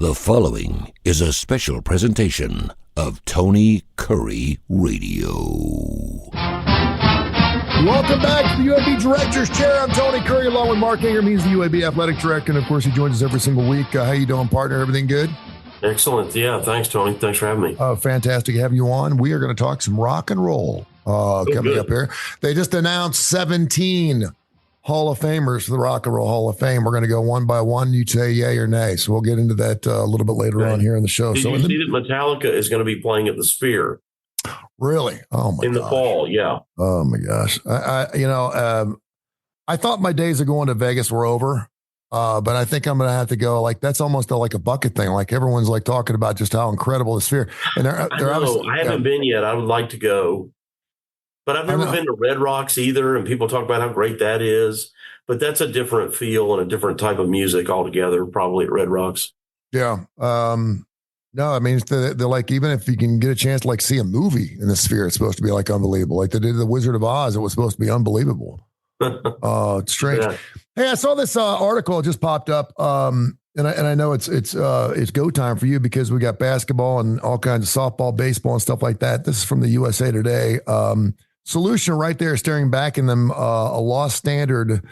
The following is a special presentation of Tony Kurre Radio. Welcome back to the UAB Director's Chair. I'm Tony Kurre, along with Mark Ingram. He's the UAB Athletic Director, and of course, he joins us every single week. How you doing, partner? Everything good? Excellent. Yeah, thanks, Tony. Thanks for having me. Fantastic having you on. We are going to talk some rock and roll coming up here. They just announced 17 Hall of Famers for the Rock and Roll Hall of Fame. We're going to go one by one. You say yay or nay. So we'll get into that a little bit later on here in the show. Did you see that Metallica is going to be playing at the Sphere? Really? Oh my! In the fall, yeah. Oh my gosh! I thought my days of going to Vegas were over, but I think I'm going to have to go. Like that's almost like a bucket thing. Like everyone's like talking about just how incredible the Sphere. And I haven't been yet. I would like to go. But I've never been to Red Rocks either, and people talk about how great that is. But that's a different feel and a different type of music altogether, probably at Red Rocks. Yeah. No, I mean, they're like, even if you can get a chance to like see a movie in the Sphere, it's supposed to be like unbelievable. Like they did The Wizard of Oz, it was supposed to be unbelievable. It's strange. Yeah. Hey, I saw this article that just popped up. And I know it's go time for you because we got basketball and all kinds of softball, baseball, and stuff like that. This is from the USA Today. Solution right there, staring back in them, a lost standard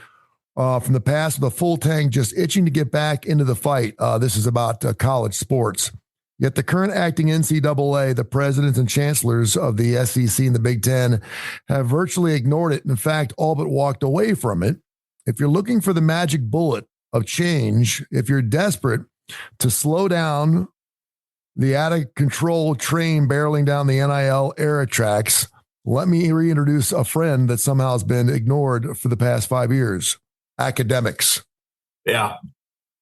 from the past with a full tank, just itching to get back into the fight. This is about college sports. Yet the current acting NCAA, the presidents and chancellors of the SEC and the Big Ten have virtually ignored it. In fact, all but walked away from it. If you're looking for the magic bullet of change, if you're desperate to slow down the out-of-control train barreling down the NIL era tracks, let me reintroduce a friend that somehow has been ignored for the past 5 years. Academics. Yeah.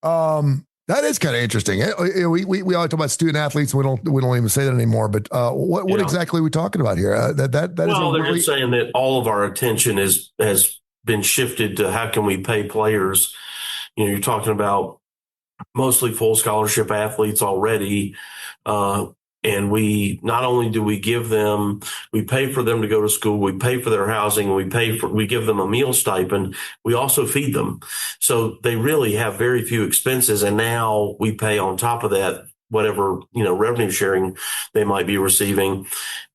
That is kind of interesting. We always talk about student athletes. We don't even say that anymore. But what exactly are we talking about here? They're just saying that all of our attention has been shifted to how can we pay players. You know, you're talking about mostly full scholarship athletes already. And we not only do we give them, we pay for them to go to school, we pay for their housing, we give them a meal stipend, we also feed them. So they really have very few expenses. And now we pay on top of that, whatever, revenue sharing they might be receiving.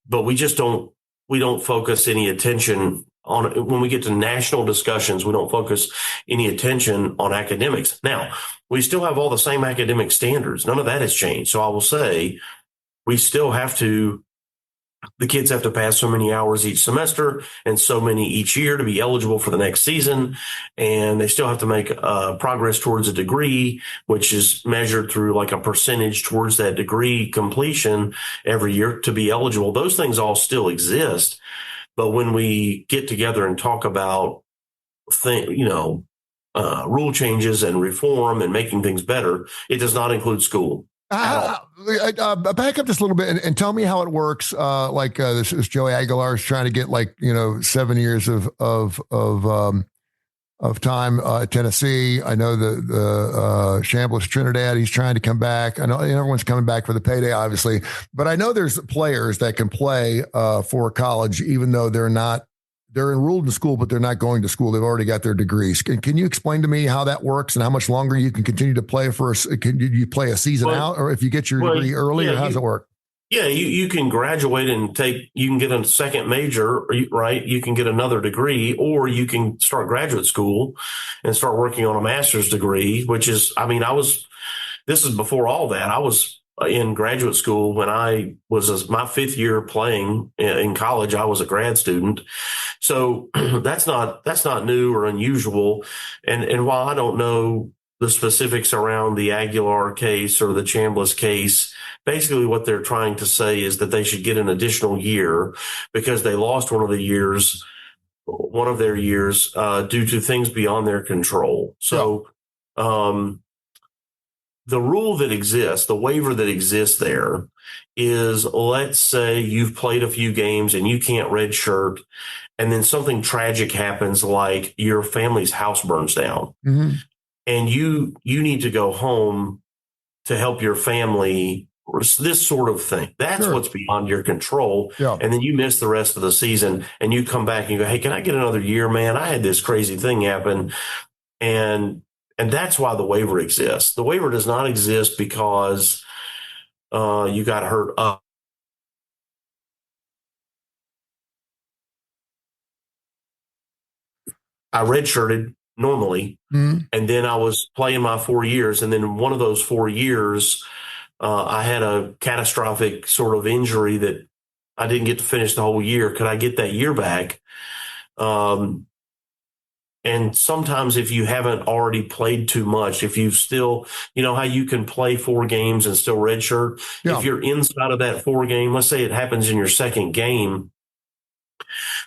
But we don't focus any attention on it. When we get to national discussions, we don't focus any attention on academics. Now, we still have all the same academic standards. None of that has changed. So I will say, we still the kids have to pass so many hours each semester and so many each year to be eligible for the next season. And they still have to make progress towards a degree, which is measured through like a percentage towards that degree completion every year to be eligible. Those things all still exist. But when we get together and talk about, rule changes and reform and making things better, it does not include school. Back up just a little bit and tell me how it works. This Joey Aguilar is trying to get 7 years of time at Tennessee. I know the Chambliss Trinidad, he's trying to come back. I know everyone's coming back for the payday, obviously, but I know there's players that can play for college, even though they're enrolled in school, but they're not going to school. They've already got their degrees. Can you explain to me how that works and how much longer you can continue to play can you play a season out, or if you get your degree early, or how does it work? Yeah, you can graduate and you can get a second major, right? You can get another degree, or you can start graduate school and start working on a master's degree, which is, this is before all that. I was in graduate school when I was my fifth year playing in college. I was a grad student. So that's not new or unusual. And while I don't know the specifics around the Aguilar case or the Chambliss case, basically what they're trying to say is that they should get an additional year because they lost one of their years due to things beyond their control. So, the rule that exists, the waiver that exists there is, let's say you've played a few games and you can't redshirt, and then something tragic happens, like your family's house burns down, and you need to go home to help your family, this sort of thing. That's what's beyond your control. Yeah. And then you miss the rest of the season and you come back and you go, hey, can I get another year, man? I had this crazy thing happen. And And that's why the waiver exists. The waiver does not exist because you got hurt up. I redshirted normally, and then I was playing my 4 years. And then in one of those 4 years, I had a catastrophic sort of injury that I didn't get to finish the whole year. Could I get that year back? And sometimes if you haven't already played too much, if you've still, you know how you can play 4 games and still redshirt? Yeah. If you're inside of that 4 game, let's say it happens in your second game,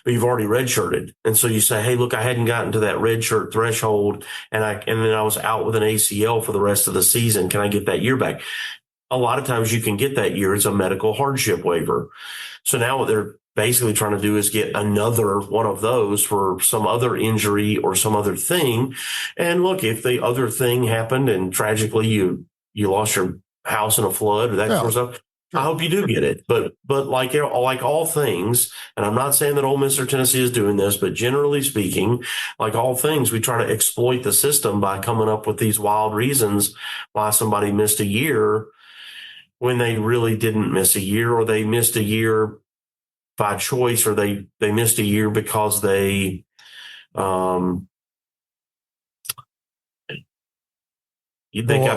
but you've already redshirted. And so you say, hey, look, I hadn't gotten to that redshirt threshold and then I was out with an ACL for the rest of the season. Can I get that year back? A lot of times you can get that year as a medical hardship waiver. So now what they're basically trying to do is get another one of those for some other injury or some other thing. And look, if the other thing happened and tragically you lost your house in a flood or that sort of stuff, I hope you do get it. But like all things, and I'm not saying that Ole Miss or Tennessee is doing this, but generally speaking, like all things, we try to exploit the system by coming up with these wild reasons why somebody missed a year when they really didn't miss a year, or they missed a year by choice, or they missed a year because they got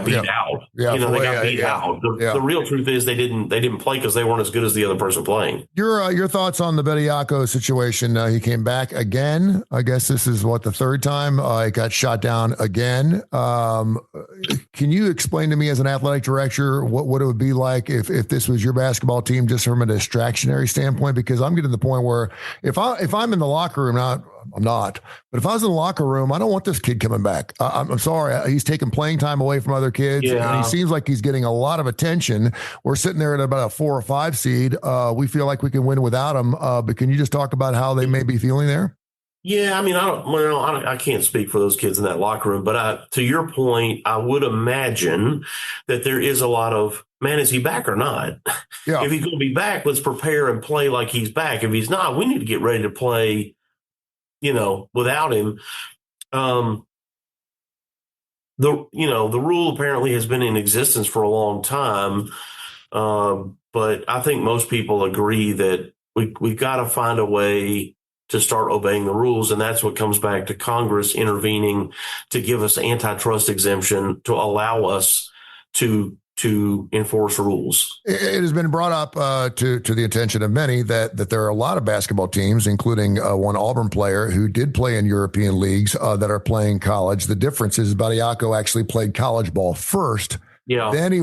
beat out. Yeah, they got beat out. The real truth is they didn't play because they weren't as good as the other person playing. Your thoughts on the Bediako situation? He came back again. I guess this is the third time. He got shot down again. Can you explain to me as an athletic director what it would be like if this was your basketball team, just from a distractionary standpoint? Because I'm getting to the point where if I'm in the locker room, I'm not. But if I was in the locker room, I don't want this kid coming back. I'm sorry. He's taking playing time away from other kids. And he seems like he's getting a lot of attention. We're sitting there at about a 4 or 5 seed. We feel like we can win without him. But can you just talk about how they may be feeling there? Yeah, I mean, I can't speak for those kids in that locker room. But to your point, I would imagine that there is a lot of, man, is he back or not? Yeah. If he's going to be back, let's prepare and play like he's back. If he's not, we need to get ready to play without him. The rule apparently has been in existence for a long time. But I think most people agree that we've got to find a way to start obeying the rules. And that's what comes back to Congress intervening to give us antitrust exemption to allow us to enforce rules. It has been brought up to the attention of many that there are a lot of basketball teams, including one Auburn player who did play in European leagues that are playing college. The difference is Bediako actually played college ball first. Yeah. Then he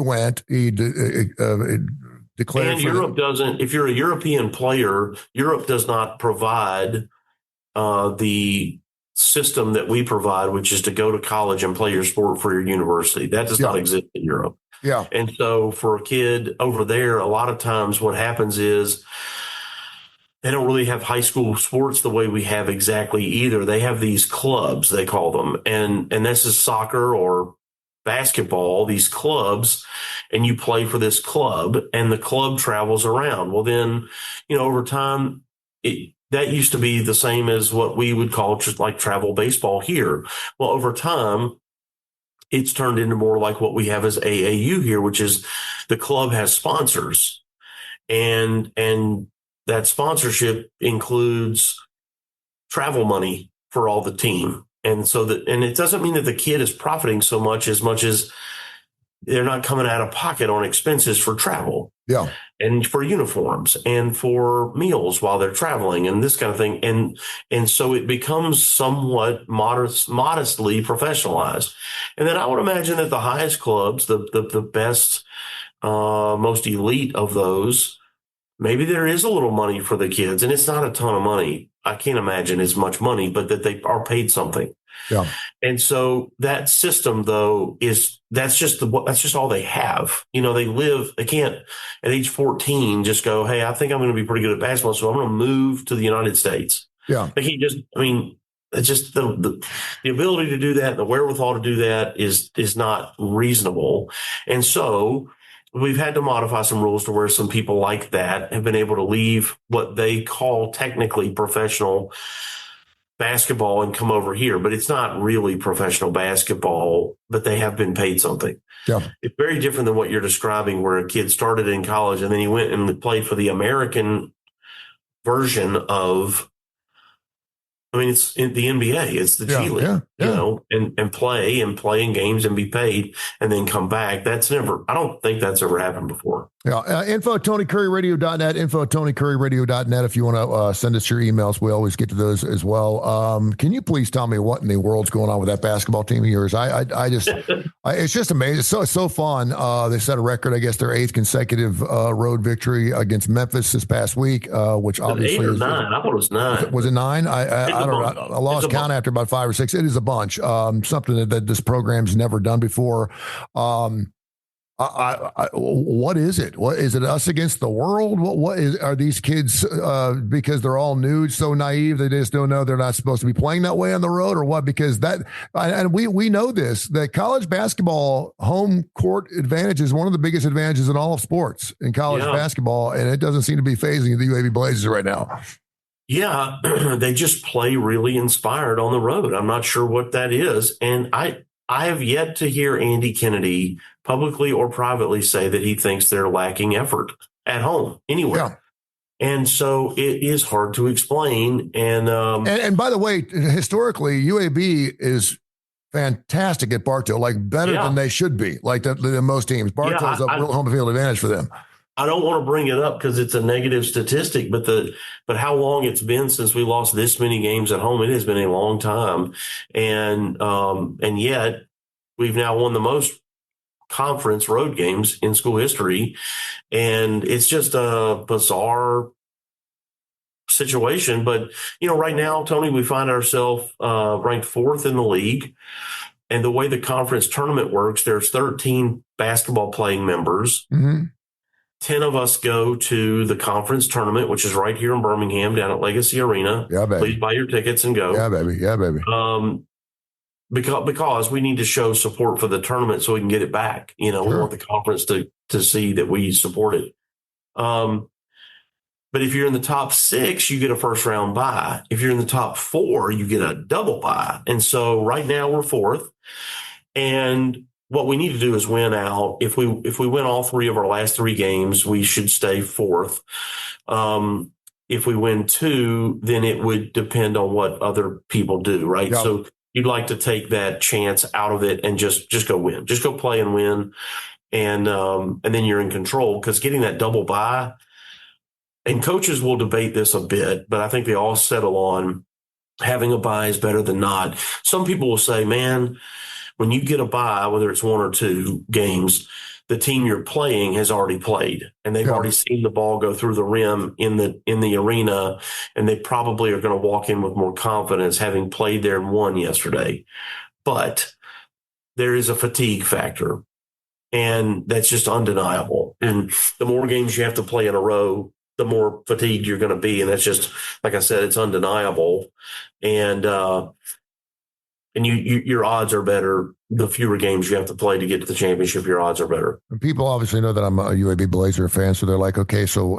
declared. And Europe doesn't. If you're a European player, Europe does not provide the system that we provide, which is to go to college and play your sport for your university. That does not exist in Europe. Yeah. And so for a kid over there, a lot of times what happens is they don't really have high school sports the way we have exactly either. They have these clubs, they call them. And this is soccer or basketball, these clubs, and you play for this club and the club travels around. Well, then, over time, that used to be the same as what we would call just like travel baseball here. Well, over time, it's turned into more like what we have as AAU here, which is the club has sponsors, and that sponsorship includes travel money for all the team. And and it doesn't mean that the kid is profiting so much as they're not coming out of pocket on expenses for travel. Yeah. And for uniforms and for meals while they're traveling and this kind of thing. And so it becomes somewhat modestly professionalized. And then I would imagine that the highest clubs, the best, most elite of those, maybe there is a little money for the kids, and it's not a ton of money. I can't imagine as much money, but that they are paid something. Yeah. And so that system, though, that's just all they have. They can't at age 14 just go, hey, I think I'm going to be pretty good at basketball, so I'm going to move to the United States. Yeah. They can't it's just the ability to do that, the wherewithal to do that is not reasonable. And so we've had to modify some rules to where some people like that have been able to leave what they call technically professional basketball and come over here, but it's not really professional basketball, but they have been paid something. Yeah. It's very different than what you're describing, where a kid started in college and then he went and played for the American version of, I mean, it's in the NBA, it's the G League, you know, and play in games and be paid and then come back. I don't think that's ever happened before. Yeah. Info at TonyCurryRadio.net, info at TonyCurryRadio.net. If you want to send us your emails, we always get to those as well. Can you please tell me what in the world's going on with that basketball team of yours? I just, it's just amazing. It's so fun. They set a record, I guess, their 8th consecutive road victory against Memphis this past week, which obviously 8 or 9. I thought it was 9. Was it 9? I don't know. I lost count after about 5 or 6. It is a bunch. Something that this program's never done before. What is it? What is it? Us against the world? Are these kids because they're all new, so naive they just don't know they're not supposed to be playing that way on the road, or what? Because we know this, that college basketball home court advantage is one of the biggest advantages in all of sports in college basketball, and it doesn't seem to be phasing the UAB Blazers right now. Yeah, they just play really inspired on the road. I'm not sure what that is, and I have yet to hear Andy Kennedy publicly or privately say that he thinks they're lacking effort at home anywhere. Yeah. And so it is hard to explain. And by the way, historically, UAB is fantastic at Bartow, like better than they should be, like than most teams. Bartow is a real home field advantage for them. I don't want to bring it up because it's a negative statistic, but how long it's been since we lost this many games at home? It has been a long time, and yet we've now won the most conference road games in school history, and it's just a bizarre situation. But right now, Tony, we find ourselves ranked 4th in the league, and the way the conference tournament works, there's 13 basketball playing members. Mm-hmm. 10 of us go to the conference tournament, which is right here in Birmingham down at Legacy Arena. Yeah, baby. Please buy your tickets and go. Yeah, baby. Yeah, baby. Because we need to show support for the tournament so we can get it back. We want the conference to see that we support it. But if you're in the top 6, you get a first round bye. If you're in the top 4, you get a double bye. And so right now we're 4th. And what we need to do is win out. If we win all 3 of our last 3 games, we should stay 4th. If we win 2, then it would depend on what other people do, right? Yeah. So you'd like to take that chance out of it and just go win. Just go play and win, and then you're in control, because getting that double bye, and coaches will debate this a bit, but I think they all settle on having a bye is better than not. Some people will say, man, when you get a bye, whether it's 1 or 2 games, the team you're playing has already played, and they've already seen the ball go through the rim in the arena, and they probably are going to walk in with more confidence, having played there and won yesterday. But there is a fatigue factor, and that's just undeniable. And the more games you have to play in a row, the more fatigued you're going to be, and that's just, like I said, it's undeniable. And your odds are better. The fewer games you have to play to get to the championship, your odds are better. And people obviously know that I'm a UAB Blazer fan, so they're like, okay, so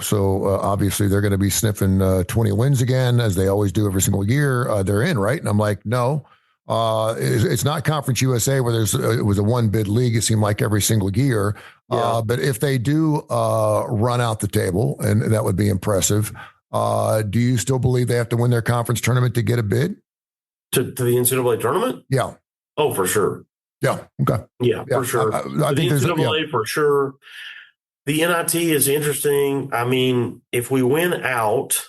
obviously they're going to be sniffing 20 wins again, as they always do every single year. They're in, right? And I'm like, no. It's not Conference USA where it was a 1-bid league. It seemed like every single year. Yeah. But if they do run out the table, and that would be impressive, do you still believe they have to win their conference tournament to get a bid? To the NCAA tournament? Yeah. Oh, for sure. Yeah. Okay. Yeah, for sure. I think the NCAA for sure. The NIT is interesting. I mean, if we win out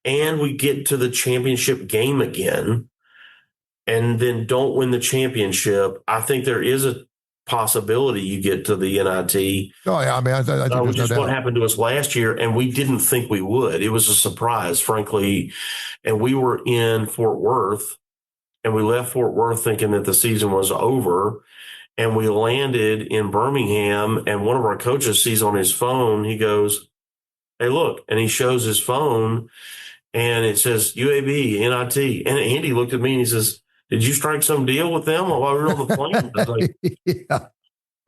and we get to the championship game again and then don't win the championship, I think there is a possibility you get to the NIT. Oh, yeah. I mean, I think that was just what happened to us last year, and we didn't think we would. It was a surprise, frankly. And we were in Fort Worth, and we left Fort Worth thinking that the season was over. And we landed in Birmingham, and one of our coaches sees on his phone, he goes, "Hey, look," and he shows his phone, and it says UAB, NIT. And Andy looked at me and he says, "Did you strike some deal with them while we were on the plane?" I was like, yeah.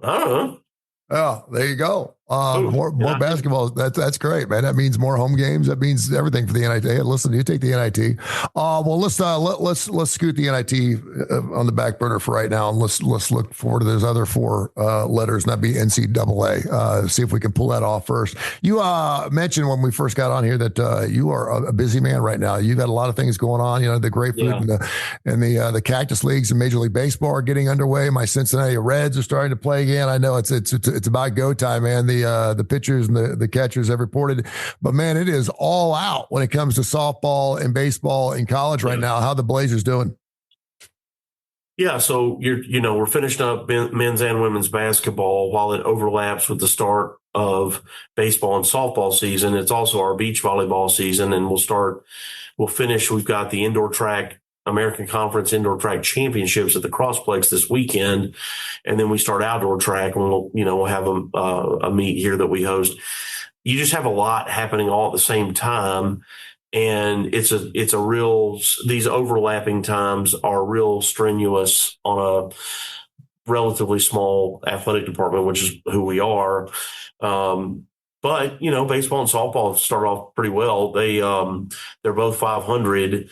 I don't know. Oh, there you go. More basketball. That's great, man. That means more home games. That means everything for the NIT. Hey, listen, you take the NIT. Well, let's scoot the NIT on the back burner for right now, and let's look forward to those other four letters, and that'd be NCAA. See if we can pull that off first. You mentioned when we first got on here that you are a busy man right now. You got a lot of things going on. You know, the grapefruit and the cactus leagues in Major League Baseball are getting underway. My Cincinnati Reds are starting to play again. I know it's about go time, man. The pitchers and the catchers have reported, but man, it is all out when it comes to softball and baseball in college right now. How the Blazers doing? Yeah, so we're finishing up men's and women's basketball while it overlaps with the start of baseball and softball season. It's also our beach volleyball season, and we'll finish. We've got the indoor track American Conference Indoor Track Championships at the Crossplex this weekend, and then we start outdoor track, and we'll have a meet here that we host. You just have a lot happening all at the same time, and it's a real. These overlapping times are real strenuous on a relatively small athletic department, which is who we are. But baseball and softball start off pretty well. They're both 500.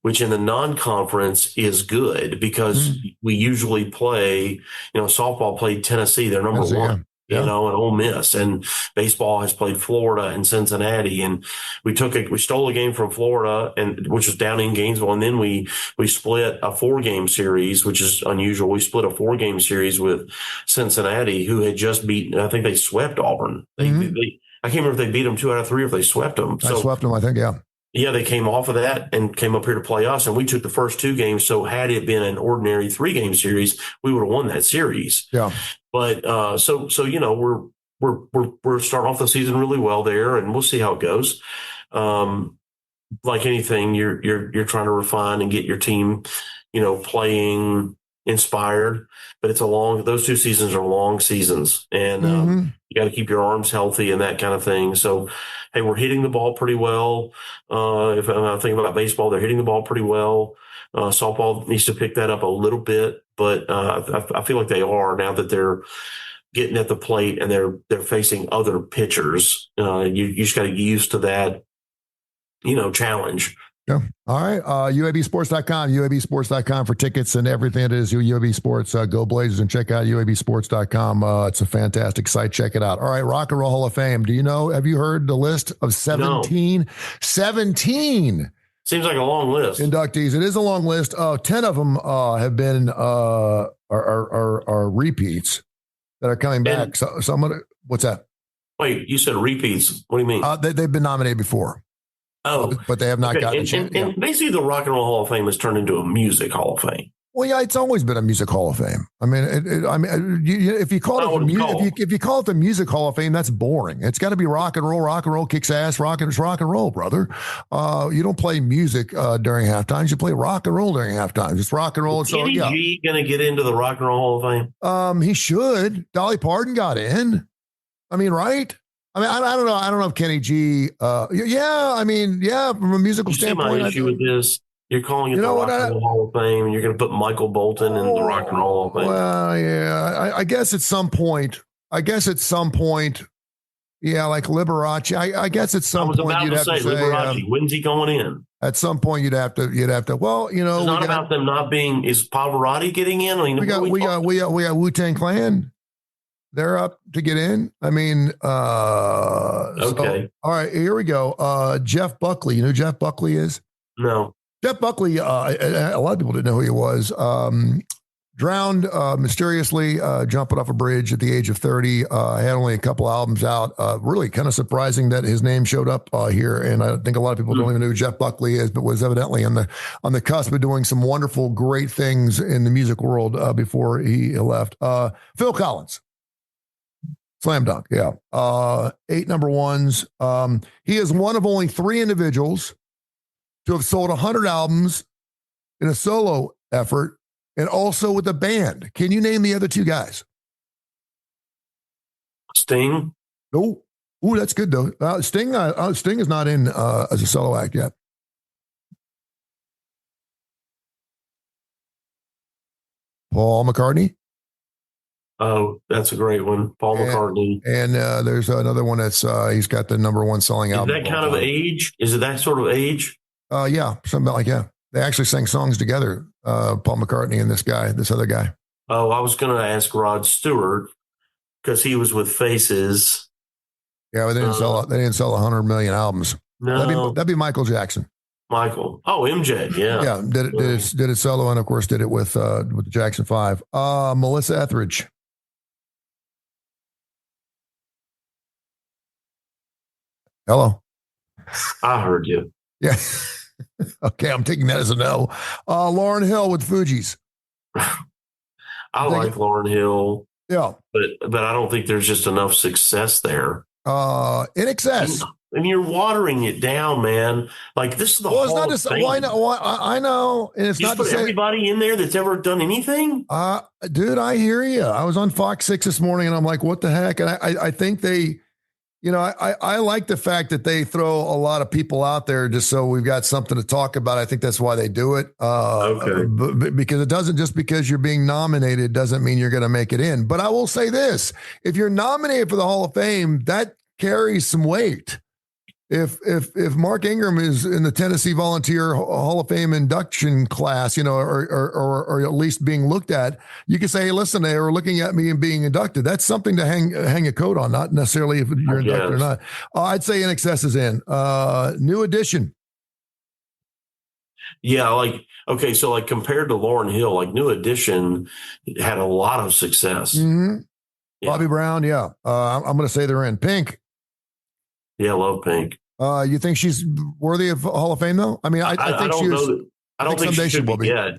Which in the non-conference is good because we usually play, softball played Tennessee, they're number one, and Ole Miss, and baseball has played Florida and Cincinnati. And we stole a game from Florida, which was down in Gainesville. And then we split a 4-game series, which is unusual. We split a 4-game series with Cincinnati, who had just beaten, I think they swept Auburn. I can't remember if they beat them 2 out of 3 or if they swept them. I swept them, I think, yeah. Yeah, they came off of that and came up here to play us, and we took the first 2 games. So had it been an ordinary 3-game series, we would have won that series. Yeah. But so we're starting off the season really well there, and we'll see how it goes. Like anything, you're trying to refine and get your team, playing inspired. But those 2 seasons are long seasons, and you got to keep your arms healthy and that kind of thing. So, hey, we're hitting the ball pretty well. If I think about baseball, they're hitting the ball pretty well. Softball needs to pick that up a little bit, but I feel like they are now that they're getting at the plate and they're facing other pitchers. You just got to get used to that, challenge. Yeah. All right. UABsports.com, UABsports.com for tickets and everything it is UAB Sports. Go Blazers and check out UABsports.com. It's a fantastic site. Check it out. All right. Rock and Roll Hall of Fame. Have you heard the list of 17? No. 17. Seems like a long list. Inductees. It is a long list. 10 of them have been are repeats that are coming back. So what's that? Wait, you said repeats. What do you mean? They've been nominated before. Oh, but they have not gotten a chance. And basically, the Rock and Roll Hall of Fame has turned into a music Hall of Fame. Well, yeah, it's always been a music Hall of Fame. I mean, if you call it if you call it the music Hall of Fame, that's boring. It's got to be rock and roll. Rock and roll kicks ass. Rock and roll, brother. You don't play music during halftime. You play rock and roll during halftime. It's rock and roll. Is Kenny G going to get into the Rock and Roll Hall of Fame? He should. Dolly Parton got in. I mean, right? I mean, I don't know. I don't know if Kenny G. From a musical standpoint. See my issue with this. You're calling it the Rock and Roll Hall of Fame, and you're going to put Michael Bolton in the Rock and Roll Hall of Fame. Well, yeah. I guess at some point. Yeah, like Liberace. I guess at some point you'd have to say Liberace. When's he going in? At some point you'd have to. Well, it's not about them not being. Is Pavarotti getting in? I mean, we got Wu-Tang Clan. They're up to get in. I mean, okay. All right, here we go. Jeff Buckley. You know who Jeff Buckley is? No. Jeff Buckley, a lot of people didn't know who he was. Drowned mysteriously, jumping off a bridge at the age of 30. Had only a couple albums out. Really kind of surprising that his name showed up here. And I think a lot of people don't even know who Jeff Buckley is, but was evidently on the cusp of doing some wonderful, great things in the music world before he left. Phil Collins. Slam dunk, yeah. 8 number ones. He is one of only 3 individuals to have sold 100 albums in a solo effort and also with a band. Can you name the other 2 guys? Sting? No. Ooh, that's good, though. Sting is not in as a solo act yet. Paul McCartney? Oh, that's a great one. Paul McCartney. And there's another one that's he's got the number one selling album. Is that kind of age? Is it that sort of age? Yeah, something like They actually sang songs together. Paul McCartney and this other guy. Oh, I was going to ask Rod Stewart because he was with Faces. Yeah, but they didn't sell 100 million albums. No, that'd be Michael Jackson. Michael. Oh, MJ. Yeah, yeah. Did it solo, and of course did it with the Jackson 5. Melissa Etheridge. Hello. I heard you. Yeah. Okay, I'm taking that as a no. Lauryn Hill with Fugees. I like Lauryn Hill. Yeah, but I don't think there's just enough success there. In excess. And you're watering it down, man. Like this is the whole Well, it's not just. I know, and it's you not put everybody in there that's ever done anything. Dude, I hear you. I was on Fox 6 this morning, and I'm like, what the heck? And I think they. I like the fact that they throw a lot of people out there just so we've got something to talk about. I think that's why they do it. Okay. Because it doesn't just because you're being nominated doesn't mean you're going to make it in. But I will say this: if you're nominated for the Hall of Fame, that carries some weight. If Mark Ingram is in the Tennessee Volunteer Hall of Fame induction class, or at least being looked at, you can say, hey, listen, they were looking at me and being inducted. That's something to hang a coat on, not necessarily if you're inducted or not. I'd say In Excess is in. New Edition. Yeah, so compared to Lauryn Hill, New Edition had a lot of success. Mm-hmm. Yeah. Bobby Brown, yeah. I'm going to say they're in. Pink. Yeah, I love Pink. You think she's worthy of Hall of Fame, though? I mean, I think she is. I don't think she will be. Yeah.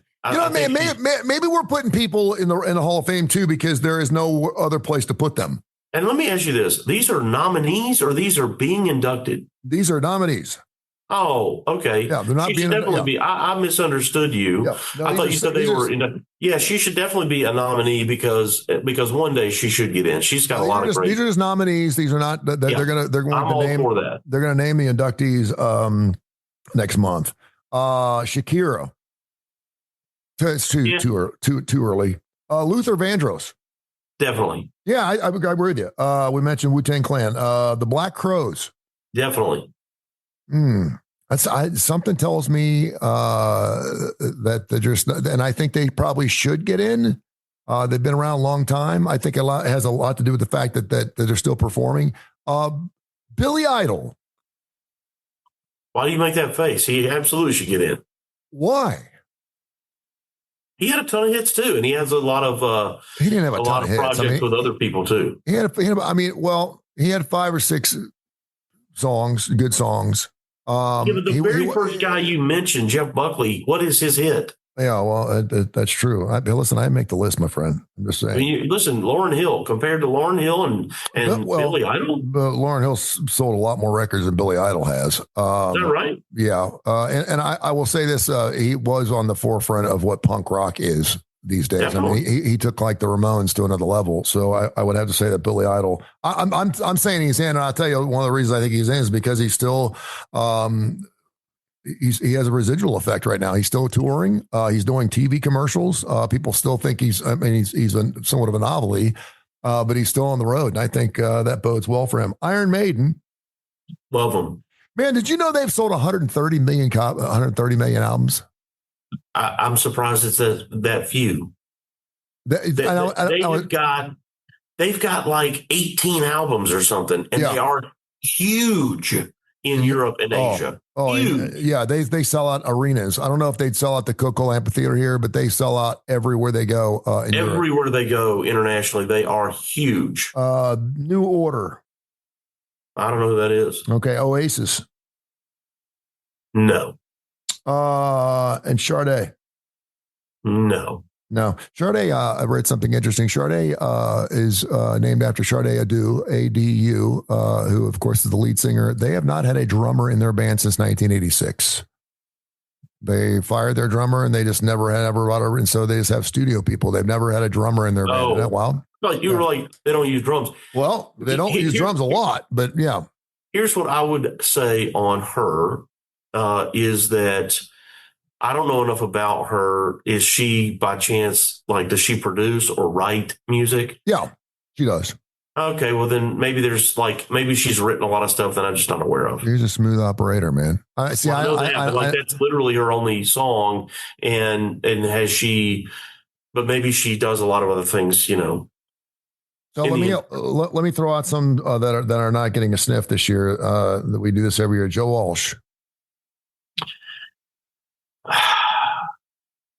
Maybe we're putting people in the Hall of Fame, too, because there is no other place to put them. And let me ask you this. These are nominees or these are being inducted? These are nominees. Oh, okay. Yeah, they're not she should definitely be. I misunderstood you. Yeah. No, I thought you said they were. Yeah, she should definitely be a nominee because one day she should get in. She's got a lot of great. These are just nominees. These are not. They're going to name. For that. They're going to name the inductees next month. Shakira. It's too early. Luther Vandross. Definitely. Yeah, I agree with you. We mentioned Wu-Tang Clan. The Black Crowes. Definitely. Something tells me that they're just, and I think they probably should get in. They've been around a long time. I think has a lot to do with the fact that they're still performing. Billy Idol. Why do you make that face? He absolutely should get in. Why? He had a ton of hits too, and he has a lot of. He didn't have a ton of hits. Projects with other people too. He had 5 or 6 songs, good songs. But the very first guy you mentioned, Jeff Buckley, what is his hit? Yeah, well, that's true. Listen, I make the list, my friend. I'm just saying. Listen, Lauryn Hill, compared to Lauryn Hill and Billy Idol. Lauryn Hill sold a lot more records than Billy Idol has. Is that right? Yeah. And I will say this, he was on the forefront of what punk rock is these days. Definitely. I mean, he took the Ramones to another level. So I would have to say that Billy Idol. I'm saying he's in, and I'll tell you one of the reasons I think he's in is because he's still he has a residual effect right now. He's still touring. He's doing TV commercials. People still think he's somewhat of a novelty, but he's still on the road, and I think that bodes well for him. Iron Maiden, love them. Man, did you know they've sold 130 million albums? I'm surprised it's that few. They've got like 18 albums or something, and they are huge in Europe and Asia. Huge. Yeah, they sell out arenas. I don't know if they'd sell out the Coca-Cola Amphitheater here, but they sell out everywhere they go. Everywhere they go internationally, they are huge. New Order. I don't know who that is. Okay, Oasis. No. And Sade. No. Sade, I read something interesting. Sade is named after Sade Adu, A-D-U, who, of course, is the lead singer. They have not had a drummer in their band since 1986. They fired their drummer, and they just never brought her. And so they just have studio people. They've never had a drummer in their band. Isn't that wild? Like you were like, they don't use drums. Well, they don't use drums a lot, but yeah. Here's what I would say on her is that I don't know enough about her. Is she by chance, like, does she produce or write music? Yeah, she does. Okay, well then maybe she's written a lot of stuff that I'm just not aware of. She's a smooth operator, man. I know that, but that's literally her only song, and has she? But maybe she does a lot of other things, So let me throw out some that are not getting a sniff this year. That we do this every year. Joe Walsh.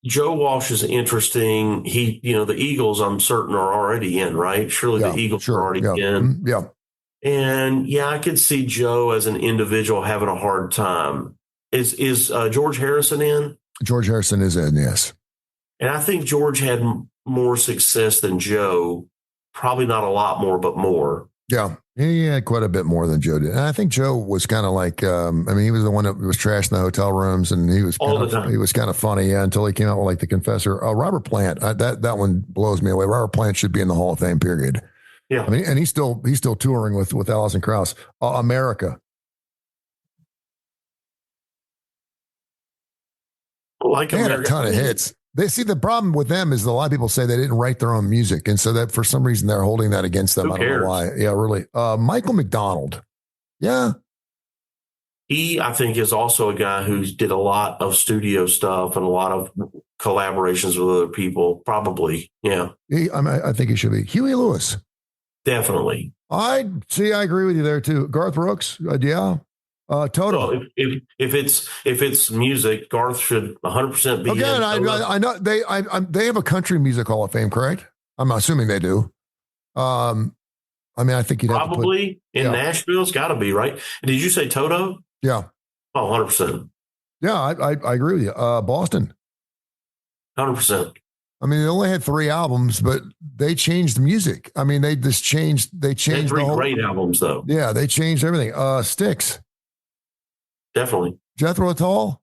Joe Walsh is interesting. The Eagles, I'm certain, are already in, right? Surely the Eagles are already in. Yeah. And I could see Joe as an individual having a hard time. Is George Harrison in? George Harrison is in, yes. And I think George had more success than Joe. Probably not a lot more, but more. Yeah. He had quite a bit more than Joe did. And I think Joe was kind of like, he was the one that was trashing the hotel rooms, and he was kind of funny, until he came out with like The Confessor. Robert Plant, that one blows me away. Robert Plant should be in the Hall of Fame, period. Yeah. And he's still touring with Alison Krauss. America. They had a ton of hits. They see the problem with them is a lot of people say they didn't write their own music, and so that for some reason they're holding that against them. Who I don't cares? know why. Yeah, really. Michael McDonald. Yeah. He, I think, is also a guy who did a lot of studio stuff and a lot of collaborations with other people. Probably, yeah. I think he should be. Huey Lewis. Definitely. I agree with you there too. Garth Brooks. Yeah. Toto. So if it's music, Garth should 100% be. Again, I know they have a country music Hall of Fame, correct? I'm assuming they do. I think you'd probably in Nashville. It's got to be, right. And did you say Toto? Yeah. Oh, 100%. Yeah, I agree with you. Boston. 100%. They only had 3 albums, but they changed the music. They changed. They changed 3 great albums, though. Yeah, they changed everything. Styx. Definitely. Jethro Tull?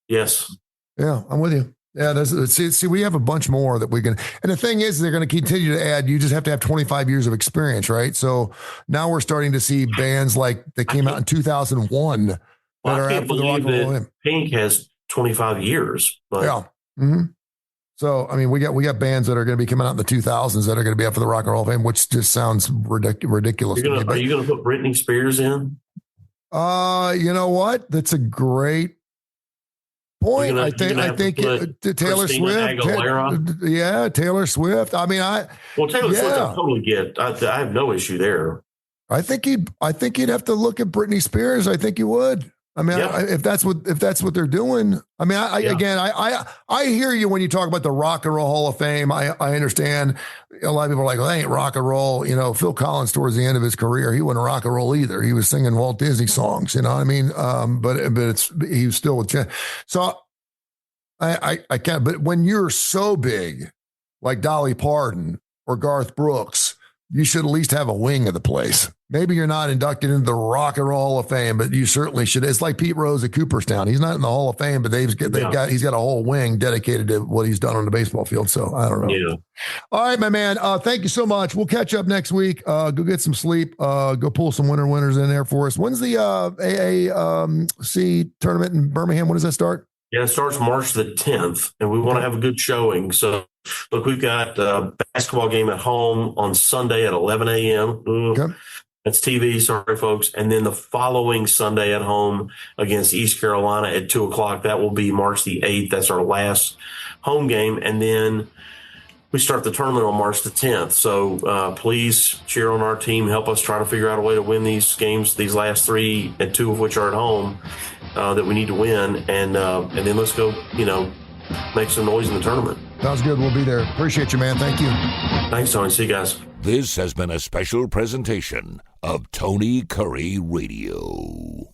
Yes. Yeah, I'm with you. Yeah, see, we have a bunch more that we can. And the thing is, they're going to continue to add. You just have to have 25 years of experience, right? So now we're starting to see bands like that came out in 2001 that are after the Rock and Roll Hymn. Pink has 25 years. But. Yeah. Mm-hmm. So, we got bands that are going to be coming out in the 2000s that are going to be up for the Rock and Roll Fame, which just sounds ridiculous. Are you going to put Britney Spears in? You know what? That's a great point. I think Taylor Swift. Taylor Swift. Taylor Swift, I totally get. I have no issue there. I think you'd have to look at Britney Spears. I think you would. If that's what they're doing. I hear you when you talk about the Rock and Roll Hall of Fame. I understand a lot of people are like, well, that ain't rock and roll. Phil Collins towards the end of his career, he wasn't rock and roll either. He was singing Walt Disney songs. You know what I mean? But he was still with. So I can't. But when you're so big, like Dolly Parton or Garth Brooks, you should at least have a wing of the place. Maybe you're not inducted into the Rock and Roll Hall of Fame, but you certainly should. It's like Pete Rose at Cooperstown. He's not in the Hall of Fame, but he's got a whole wing dedicated to what he's done on the baseball field. So I don't know. Yeah. All right, my man. Thank you so much. We'll catch up next week. Go get some sleep. Go pull some winners in there for us. When's the AAC tournament in Birmingham? When does that start? Yeah, it starts March the 10th, and we want to have a good showing. So, look, we've got a basketball game at home on Sunday at 11 a.m. Okay. That's TV. Sorry, folks. And then the following Sunday at home against East Carolina at 2 o'clock. That will be March the 8th. That's our last home game. And then we start the tournament on March the 10th. So please cheer on our team. Help us try to figure out a way to win these games, these last 3, and 2 of which are at home that we need to win. And then let's go, make some noise in the tournament. Sounds good. We'll be there. Appreciate you, man. Thank you. Thanks, Tony. See you guys. This has been a special presentation of Tony Curry Radio.